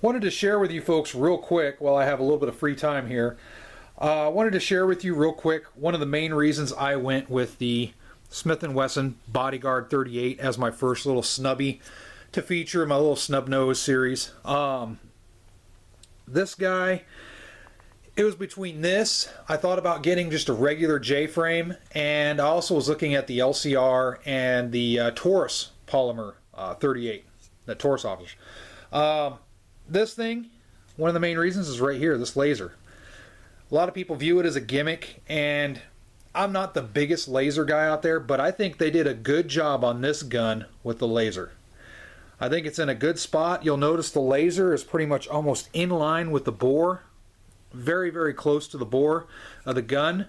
Wanted to share with you folks real quick while I have a little bit of free time here. Wanted to share with you real quick one of the main reasons I went with the Smith & Wesson Bodyguard 38 as my first little snubby to feature in my little snub nose series. This guy, it was between this, I thought about getting just a regular J-frame, and I also was looking at the LCR and the Taurus polymer 38 that Taurus offers. This thing, one of the main reasons is right here, this laser. A lot of people view it as a gimmick, and I'm not the biggest laser guy out there, but I think they did a good job on this gun with the laser. I think it's in a good spot. You'll notice the laser is pretty much almost in line with the bore. Very, very close to the bore of the gun.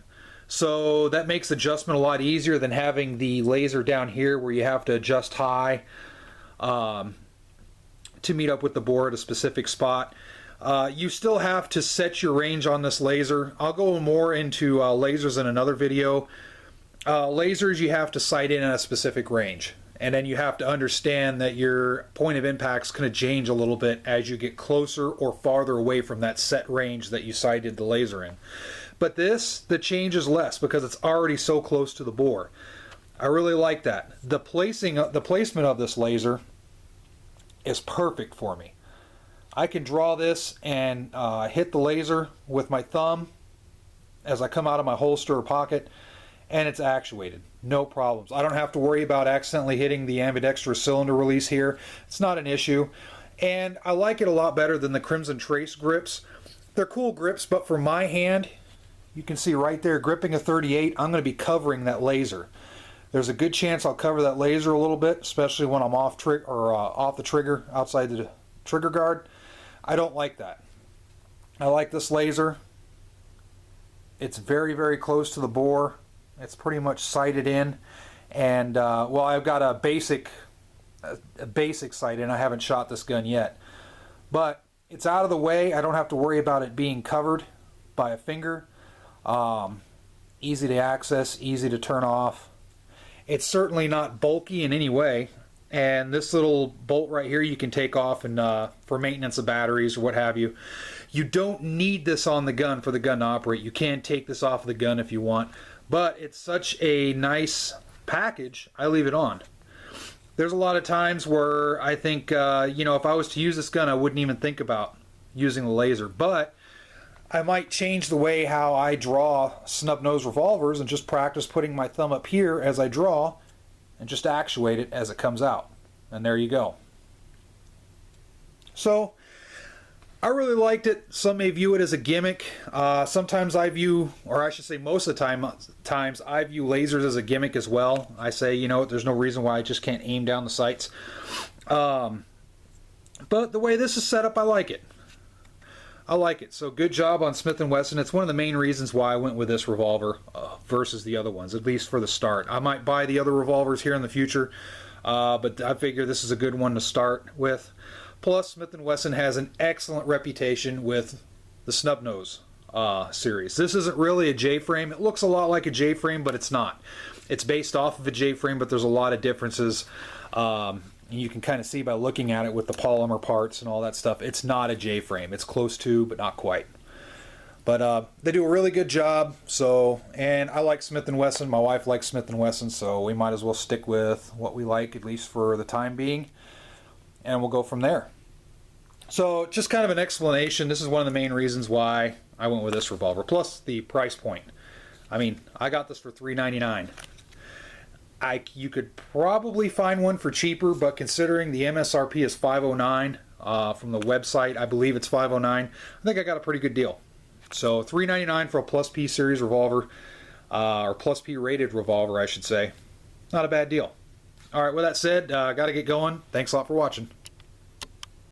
So that makes adjustment a lot easier than having the laser down here where you have to adjust high to meet up with the bore at a specific spot. You still have to set your range on this laser. I'll go more into lasers in another video. Lasers, you have to sight in at a specific range, and then you have to understand that your point of impact is going to change a little bit as you get closer or farther away from that set range that you sighted the laser in. But this, the change is less because it's already so close to the bore. I really like that. The placement of this laser is perfect for me. I can draw this and hit the laser with my thumb as I come out of my holster or pocket, and it's actuated. No problems. I don't have to worry about accidentally hitting the ambidextrous cylinder release here. It's not an issue. And I like it a lot better than the Crimson Trace grips. They're cool grips, but for my hand, you can see right there, gripping a 38, I'm going to be covering that laser. There's a good chance I'll cover that laser a little bit, especially when I'm off the trigger, outside the trigger guard. I don't like that. I like this laser. It's very, very close to the bore. It's pretty much sighted in, and well, I've got a basic sight in. I haven't shot this gun yet, but it's out of the way. I don't have to worry about it being covered by a finger. Easy to access, easy to turn off. It's certainly not bulky in any way, and this little bolt right here you can take off and for maintenance of batteries or what have you. You don't need this on the gun for the gun to operate. You can take this off of the gun if you want, but it's such a nice package, I leave it on. There's a lot of times where I think, you know, if I was to use this gun, I wouldn't even think about using the laser, but I might change the way how I draw snub nose revolvers and just practice putting my thumb up here as I draw and just actuate it as it comes out. And there you go. So, I really liked it. Some may view it as a gimmick. Sometimes I view, or I should say most of the times I view lasers as a gimmick as well. I say, you know, there's no reason why I just can't aim down the sights. But the way this is set up, I like it. I like it. So good job on Smith & Wesson. It's one of the main reasons why I went with this revolver versus the other ones, at least for the start. I might buy the other revolvers here in the future, but I figure this is a good one to start with. Plus, Smith & Wesson has an excellent reputation with the snub nose series. This isn't really a J-frame. It looks a lot like a J-frame, but it's not. It's based off of a J-frame, but there's a lot of differences. You can kind of see by looking at it with the polymer parts and all that stuff. It's not a J-frame. It's close to, but not quite. But they do a really good job. So, and I like Smith & Wesson. My wife likes Smith & Wesson, so we might as well stick with what we like, at least for the time being. And we'll go from there. So, just kind of an explanation. This is one of the main reasons why I went with this revolver. Plus the price point. I mean, I got this for $3.99. You could probably find one for cheaper, but considering the MSRP is $509 from the website, I believe it's $509. I think I got a pretty good deal. So $3.99 for a Plus P series revolver, or Plus P rated revolver, I should say. Not a bad deal. All right, with that said, got to get going. Thanks a lot for watching.